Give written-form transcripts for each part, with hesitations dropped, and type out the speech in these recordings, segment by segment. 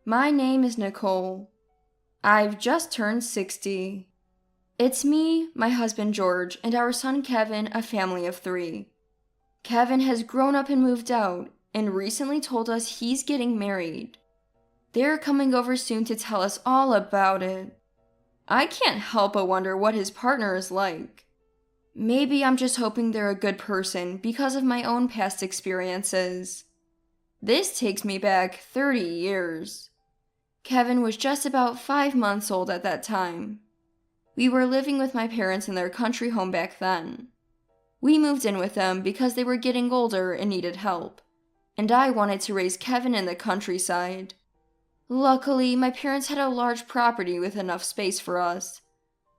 My name is Nicole. I've just turned 60. It's me, my husband George, and our son Kevin, a family of 3. Kevin has grown up and moved out, and recently told us he's getting married. They're coming over soon to tell us all about it. I can't help but wonder what his partner is like. Maybe I'm just hoping they're a good person because of my own past experiences. This takes me back 30 years. Kevin was just about 5 months old at that time. We were living with my parents in their country home back then. We moved in with them because they were getting older and needed help, and I wanted to raise Kevin in the countryside. Luckily, my parents had a large property with enough space for us,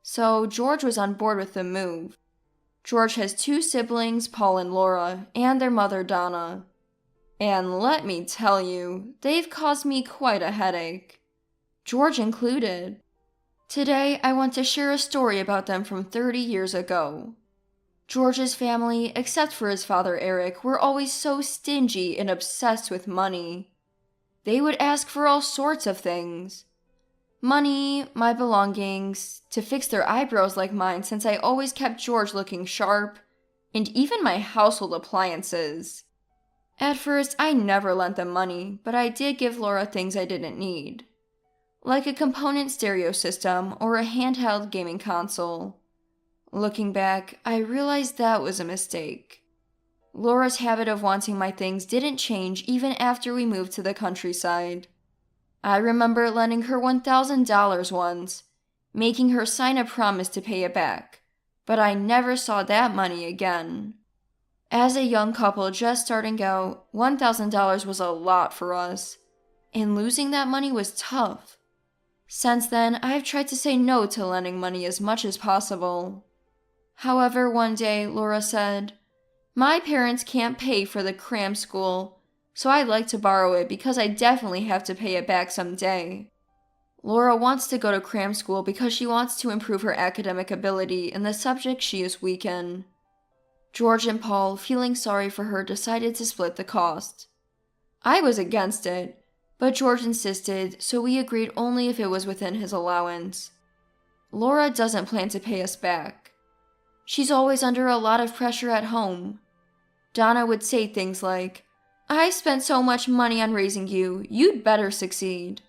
so George was on board with the move. George has 2 siblings, Paul and Laura, and their mother, Donna. And let me tell you, they've caused me quite a headache. George included. Today, I want to share a story about them from 30 years ago. George's family, except for his father Eric, were always so stingy and obsessed with money. They would ask for all sorts of things. Money, my belongings, to fix their eyebrows like mine since I always kept George looking sharp, and even my household appliances. At first, I never lent them money, but I did give Laura things I didn't need, like a component stereo system or a handheld gaming console. Looking back, I realized that was a mistake. Laura's habit of wanting my things didn't change even after we moved to the countryside. I remember lending her $1,000 once, making her sign a promise to pay it back, but I never saw that money again. As a young couple just starting out, $1,000 was a lot for us, and losing that money was tough. Since then, I've tried to say no to lending money as much as possible. However, one day, Laura said, "My parents can't pay for the cram school, so I'd like to borrow it because I definitely have to pay it back someday." Laura wants to go to cram school because she wants to improve her academic ability in the subject she is weak in. George and Paul, feeling sorry for her, decided to split the cost. I was against it, but George insisted, so we agreed only if it was within his allowance. Laura doesn't plan to pay us back. She's always under a lot of pressure at home. Donna would say things like, "I spent so much money on raising you, you'd better succeed."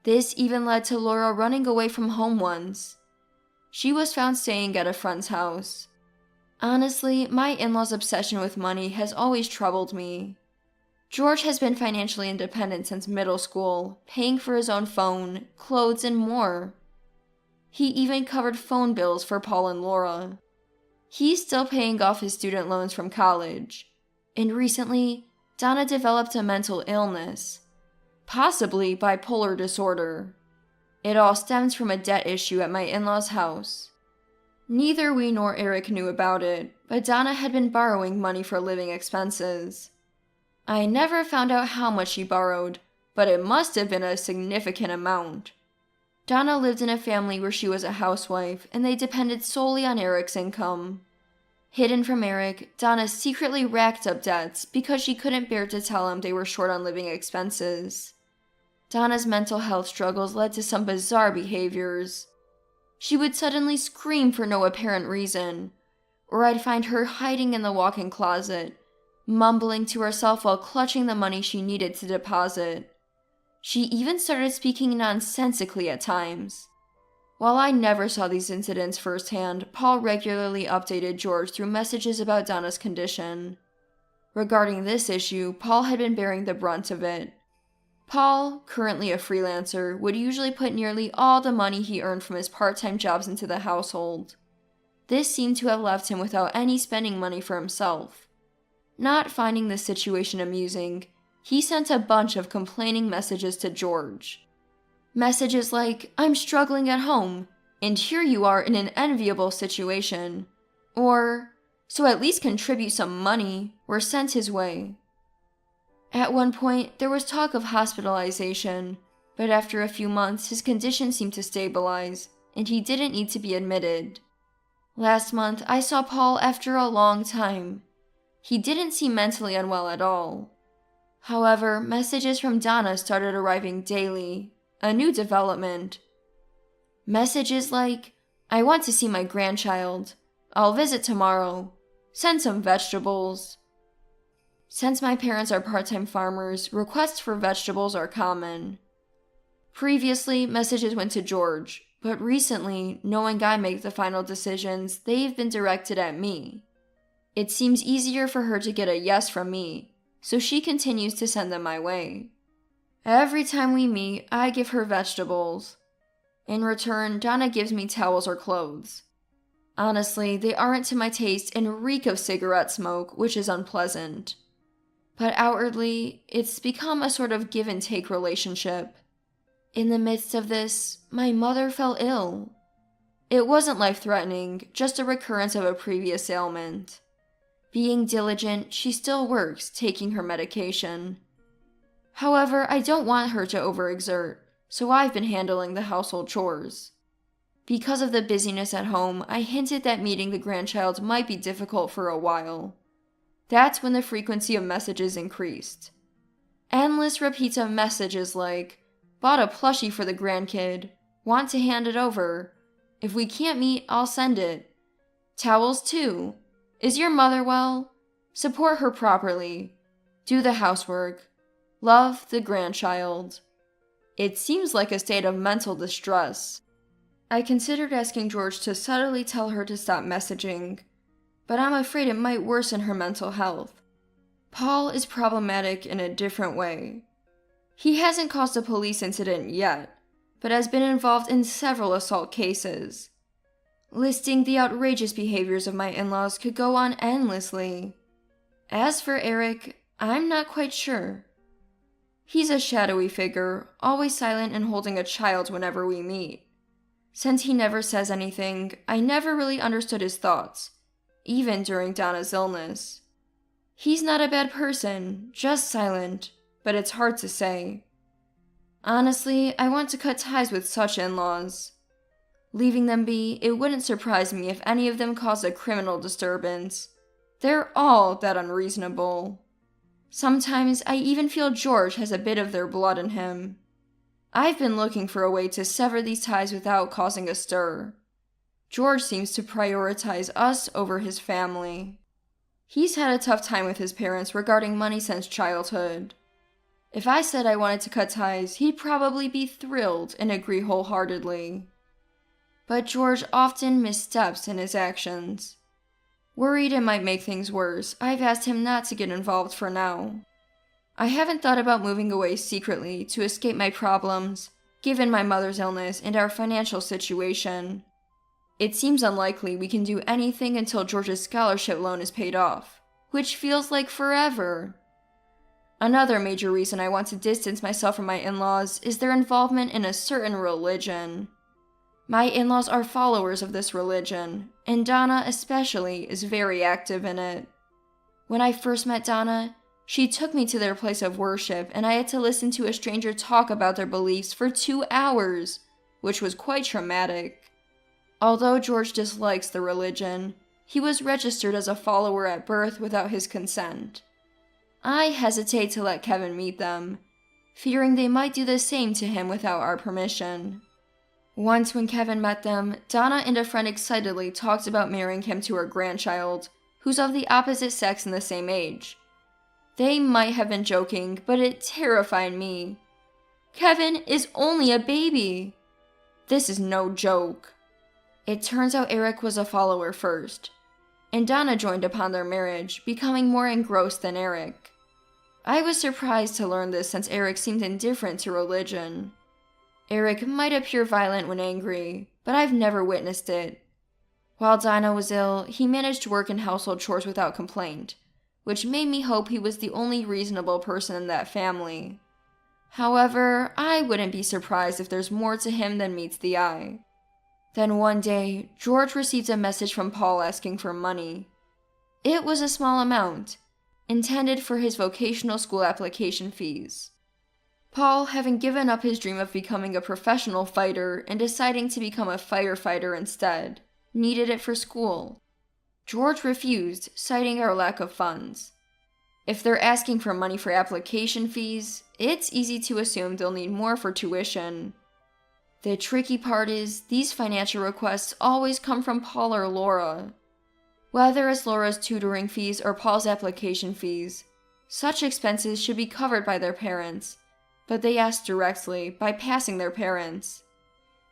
This even led to Laura running away from home once. She was found staying at a friend's house. Honestly, my in-laws' obsession with money has always troubled me. George has been financially independent since middle school, paying for his own phone, clothes, and more. He even covered phone bills for Paul and Laura. He's still paying off his student loans from college. And recently, Donna developed a mental illness, possibly bipolar disorder. It all stems from a debt issue at my in-laws' house. Neither we nor Eric knew about it, but Donna had been borrowing money for living expenses. I never found out how much she borrowed, but it must have been a significant amount. Donna lived in a family where she was a housewife, and they depended solely on Eric's income. Hidden from Eric, Donna secretly racked up debts because she couldn't bear to tell him they were short on living expenses. Donna's mental health struggles led to some bizarre behaviors. She would suddenly scream for no apparent reason, or I'd find her hiding in the walk-in closet, mumbling to herself while clutching the money she needed to deposit. She even started speaking nonsensically at times. While I never saw these incidents firsthand, Paul regularly updated George through messages about Donna's condition. Regarding this issue, Paul had been bearing the brunt of it. Paul, currently a freelancer, would usually put nearly all the money he earned from his part-time jobs into the household. This seemed to have left him without any spending money for himself. Not finding this situation amusing, he sent a bunch of complaining messages to George. Messages like, "I'm struggling at home, and here you are in an enviable situation," or, "So at least contribute some money," were sent his way. At one point, there was talk of hospitalization, but after a few months, his condition seemed to stabilize, and he didn't need to be admitted. Last month, I saw Paul after a long time. He didn't seem mentally unwell at all. However, messages from Donna started arriving daily, a new development. Messages like, "I want to see my grandchild. I'll visit tomorrow. Send some vegetables." Since my parents are part-time farmers, requests for vegetables are common. Previously, messages went to George, but recently, knowing I make the final decisions, they've been directed at me. It seems easier for her to get a yes from me, so she continues to send them my way. Every time we meet, I give her vegetables. In return, Donna gives me towels or clothes. Honestly, they aren't to my taste and reek of cigarette smoke, which is unpleasant. But outwardly, it's become a sort of give-and-take relationship. In the midst of this, my mother fell ill. It wasn't life-threatening, just a recurrence of a previous ailment. Being diligent, she still works, taking her medication. However, I don't want her to overexert, so I've been handling the household chores. Because of the busyness at home, I hinted that meeting the grandchild might be difficult for a while. That's when the frequency of messages increased. Endless repeats of messages like, "Bought a plushie for the grandkid. Want to hand it over. If we can't meet, I'll send it. Towels too. Is your mother well? Support her properly. Do the housework. Love, the grandchild." It seems like a state of mental distress. I considered asking George to subtly tell her to stop messaging, but I'm afraid it might worsen her mental health. Paul is problematic in a different way. He hasn't caused a police incident yet, but has been involved in several assault cases. Listing the outrageous behaviors of my in-laws could go on endlessly. As for Eric, I'm not quite sure. He's a shadowy figure, always silent and holding a child whenever we meet. Since he never says anything, I never really understood his thoughts, even during Donna's illness. He's not a bad person, just silent, but it's hard to say. Honestly, I want to cut ties with such in-laws. Leaving them be, it wouldn't surprise me if any of them caused a criminal disturbance. They're all that unreasonable. Sometimes I even feel George has a bit of their blood in him. I've been looking for a way to sever these ties without causing a stir. George seems to prioritize us over his family. He's had a tough time with his parents regarding money since childhood. If I said I wanted to cut ties, he'd probably be thrilled and agree wholeheartedly. But George often missteps in his actions. Worried it might make things worse, I've asked him not to get involved for now. I haven't thought about moving away secretly to escape my problems, given my mother's illness and our financial situation. It seems unlikely we can do anything until George's scholarship loan is paid off, which feels like forever. Another major reason I want to distance myself from my in-laws is their involvement in a certain religion. My in-laws are followers of this religion, and Donna especially is very active in it. When I first met Donna, she took me to their place of worship, and I had to listen to a stranger talk about their beliefs for 2 hours, which was quite traumatic. Although George dislikes the religion, he was registered as a follower at birth without his consent. I hesitate to let Kevin meet them, fearing they might do the same to him without our permission. Once when Kevin met them, Donna and a friend excitedly talked about marrying him to her grandchild, who's of the opposite sex and the same age. They might have been joking, but it terrified me. Kevin is only a baby. This is no joke. It turns out Eric was a follower first, and Donna joined upon their marriage, becoming more engrossed than Eric. I was surprised to learn this since Eric seemed indifferent to religion. Eric might appear violent when angry, but I've never witnessed it. While Donna was ill, he managed to work in household chores without complaint, which made me hope he was the only reasonable person in that family. However, I wouldn't be surprised if there's more to him than meets the eye. Then one day, George received a message from Paul asking for money. It was a small amount, intended for his vocational school application fees. Paul, having given up his dream of becoming a professional fighter and deciding to become a firefighter instead, needed it for school. George refused, citing our lack of funds. If they're asking for money for application fees, it's easy to assume they'll need more for tuition. The tricky part is, these financial requests always come from Paul or Laura. Whether it's Laura's tutoring fees or Paul's application fees, such expenses should be covered by their parents, but they ask directly, bypassing their parents.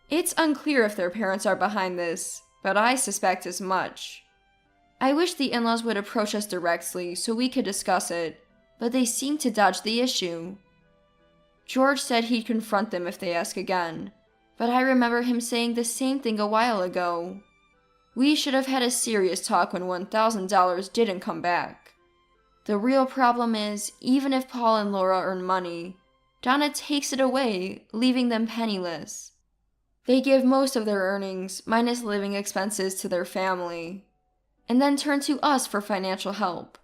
It's unclear if their parents are behind this, but I suspect as much. I wish the in-laws would approach us directly so we could discuss it, but they seem to dodge the issue. George said he'd confront them if they ask again, but I remember him saying the same thing a while ago. We should have had a serious talk when $1,000 didn't come back. The real problem is, even if Paul and Laura earn money, Donna takes it away, leaving them penniless. They give most of their earnings, minus living expenses, to their family, and then turn to us for financial help.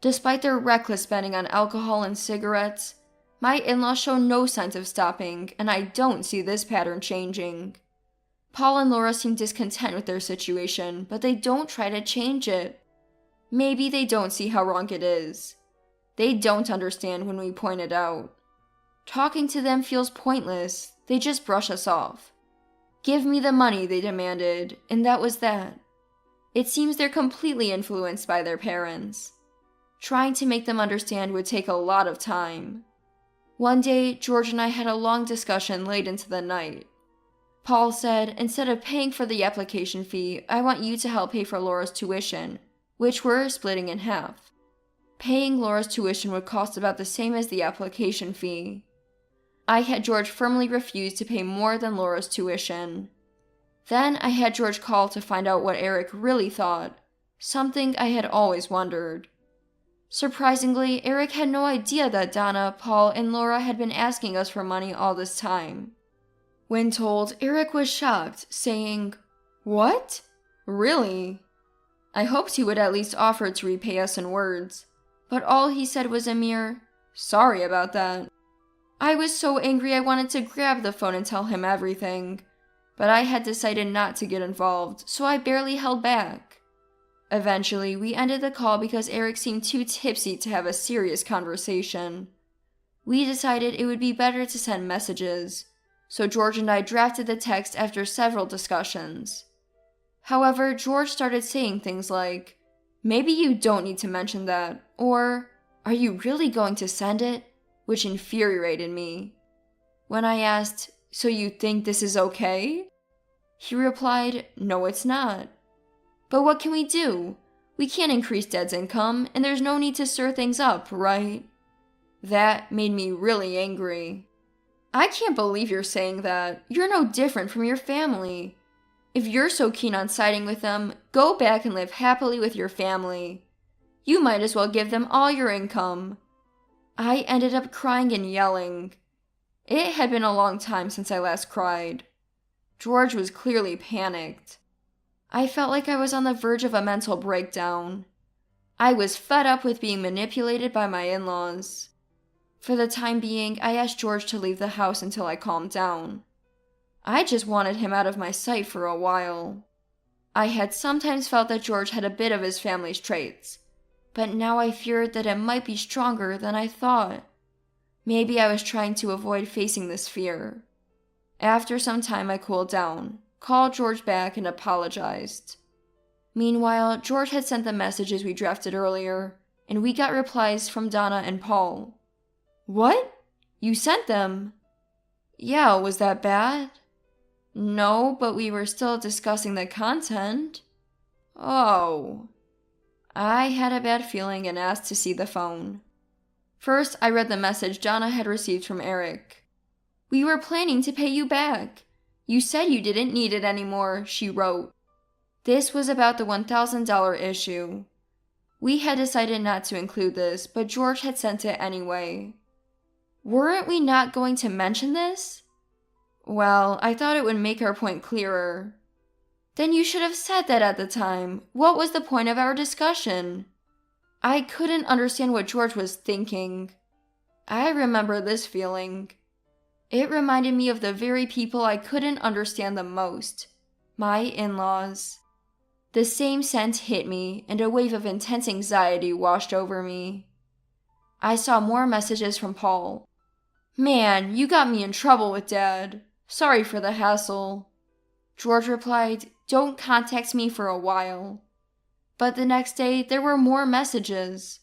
Despite their reckless spending on alcohol and cigarettes, my in-laws show no signs of stopping, and I don't see this pattern changing. Paul and Laura seem discontent with their situation, but they don't try to change it. Maybe they don't see how wrong it is. They don't understand when we point it out. Talking to them feels pointless, they just brush us off. Give me the money, they demanded, and that was that. It seems they're completely influenced by their parents. Trying to make them understand would take a lot of time. One day, George and I had a long discussion late into the night. Paul said, instead of paying for the application fee, I want you to help pay for Laura's tuition, which we're splitting in half. Paying Laura's tuition would cost about the same as the application fee. I had George firmly refuse to pay more than Laura's tuition. Then I had George call to find out what Eric really thought, something I had always wondered. Surprisingly, Eric had no idea that Donna, Paul, and Laura had been asking us for money all this time. When told, Eric was shocked, saying, "What? Really?" I hoped he would at least offer to repay us in words, but all he said was a mere, "Sorry about that." I was so angry I wanted to grab the phone and tell him everything, but I had decided not to get involved, so I barely held back. Eventually, we ended the call because Eric seemed too tipsy to have a serious conversation. We decided it would be better to send messages, so George and I drafted the text after several discussions. However, George started saying things like, "Maybe you don't need to mention that," or, "Are you really going to send it?" which infuriated me. When I asked, "So you think this is okay?" he replied, "No, it's not." But what can we do? We can't increase Dad's income, and there's no need to stir things up, right? That made me really angry. I can't believe you're saying that. You're no different from your family. If you're so keen on siding with them, go back and live happily with your family. You might as well give them all your income. I ended up crying and yelling. It had been a long time since I last cried. George was clearly panicked. I felt like I was on the verge of a mental breakdown. I was fed up with being manipulated by my in-laws. For the time being, I asked George to leave the house until I calmed down. I just wanted him out of my sight for a while. I had sometimes felt that George had a bit of his family's traits, but now I feared that it might be stronger than I thought. Maybe I was trying to avoid facing this fear. After some time, I cooled down, called George back, and apologized. Meanwhile, George had sent the messages we drafted earlier, and we got replies from Donna and Paul. "What? You sent them?" "Yeah, was that bad?" "No, but we were still discussing the content." "Oh." I had a bad feeling and asked to see the phone. First, I read the message Donna had received from Eric. "We were planning to pay you back. You said you didn't need it anymore," she wrote. This was about the $1,000 issue. We had decided not to include this, but George had sent it anyway. Weren't we not going to mention this? Well, I thought it would make our point clearer. Then you should have said that at the time. What was the point of our discussion? I couldn't understand what George was thinking. I remember this feeling. It reminded me of the very people I couldn't understand the most. My in-laws. The same sense hit me, and a wave of intense anxiety washed over me. I saw more messages from Paul. "Man, you got me in trouble with Dad. Sorry for the hassle." George replied, "Don't contact me for a while." But the next day, there were more messages.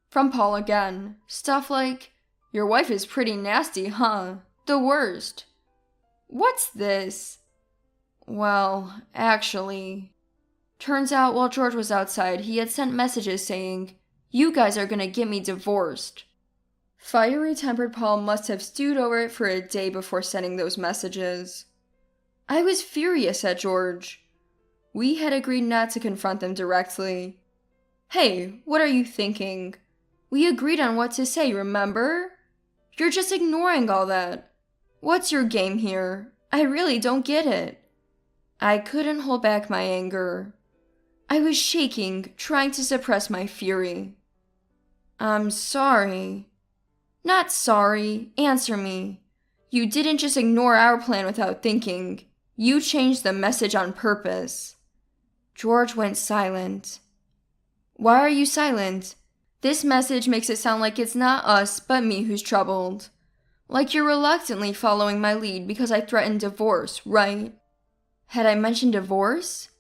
From Paul again. Stuff like, "Your wife is pretty nasty, huh? The worst." What's this? Well, actually, turns out while George was outside, he had sent messages saying, "You guys are gonna get me divorced." Fiery-tempered Paul must have stewed over it for a day before sending those messages. I was furious at George. We had agreed not to confront them directly. "Hey, what are you thinking? We agreed on what to say, remember? You're just ignoring all that. What's your game here? I really don't get it." I couldn't hold back my anger. I was shaking, trying to suppress my fury. "I'm sorry." "Not sorry. Answer me. You didn't just ignore our plan without thinking. You changed the message on purpose." George went silent. "Why are you silent? This message makes it sound like it's not us, but me who's troubled. Like you're reluctantly following my lead because I threatened divorce, right?" Had I mentioned divorce?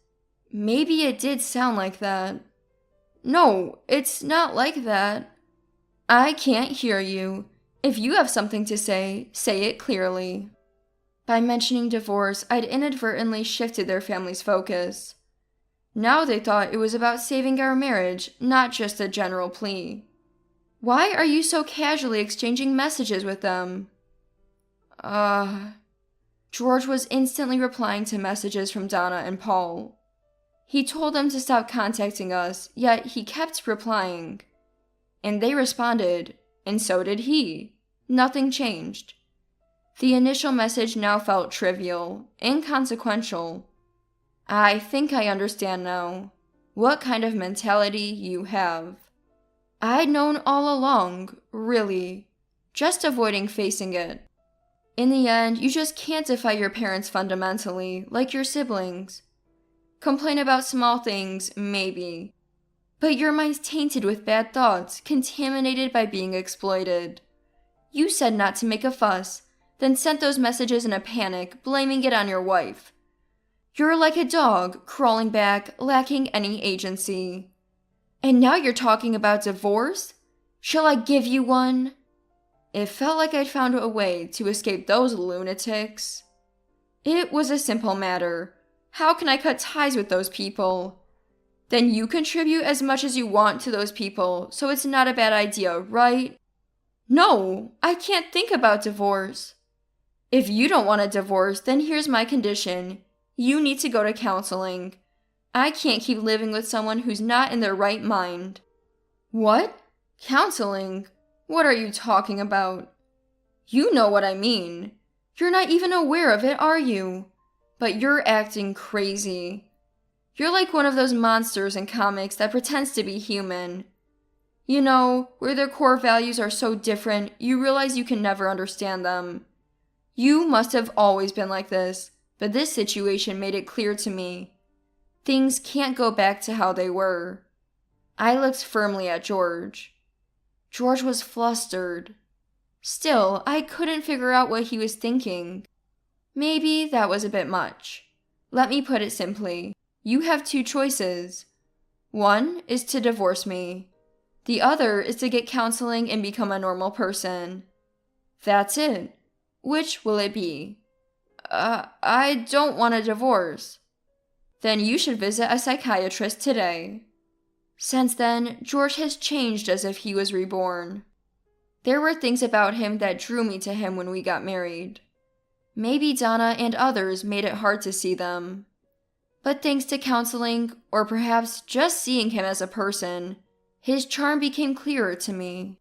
Maybe it did sound like that. "No, it's not like that." "I can't hear you. If you have something to say it clearly." By mentioning divorce, I'd inadvertently shifted their family's focus. Now they thought it was about saving our marriage, not just a general plea. "Why are you so casually exchanging messages with them?" George was instantly replying to messages from Donna and Paul. He told them to stop contacting us, yet he kept replying. And they responded, and so did he. Nothing changed. The initial message now felt trivial, inconsequential. I think I understand now what kind of mentality you have. I'd known all along, really, just avoiding facing it. In the end, you just can't defy your parents fundamentally, like your siblings. Complain about small things, maybe. But your mind's tainted with bad thoughts, contaminated by being exploited. You said not to make a fuss, then sent those messages in a panic, blaming it on your wife. You're like a dog, crawling back, lacking any agency. And now you're talking about divorce? Shall I give you one? It felt like I'd found a way to escape those lunatics. It was a simple matter. How can I cut ties with those people? Then you contribute as much as you want to those people, so it's not a bad idea, right? No, I can't think about divorce. If you don't want a divorce, then here's my condition. You need to go to counseling. I can't keep living with someone who's not in their right mind." "What? Counseling? What are you talking about?" "You know what I mean. You're not even aware of it, are you? But you're acting crazy. You're like one of those monsters in comics that pretends to be human. You know, where their core values are so different, you realize you can never understand them. You must have always been like this, but this situation made it clear to me. Things can't go back to how they were." I looked firmly at George. George was flustered. Still, I couldn't figure out what he was thinking. Maybe that was a bit much. Let me put it simply. You have two choices. One is to divorce me. The other is to get counseling and become a normal person. That's it. Which will it be? I don't want a divorce." "Then you should visit a psychiatrist today." Since then, George has changed as if he was reborn. There were things about him that drew me to him when we got married. Maybe Donna and others made it hard to see them. But thanks to counseling, or perhaps just seeing him as a person, his charm became clearer to me.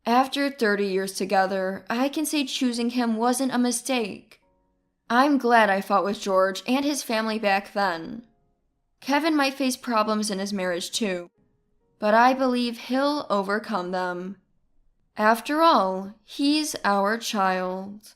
After 30 years together, I can say choosing him wasn't a mistake. I'm glad I fought with George and his family back then. Kevin might face problems in his marriage too, but I believe he'll overcome them. After all, he's our child.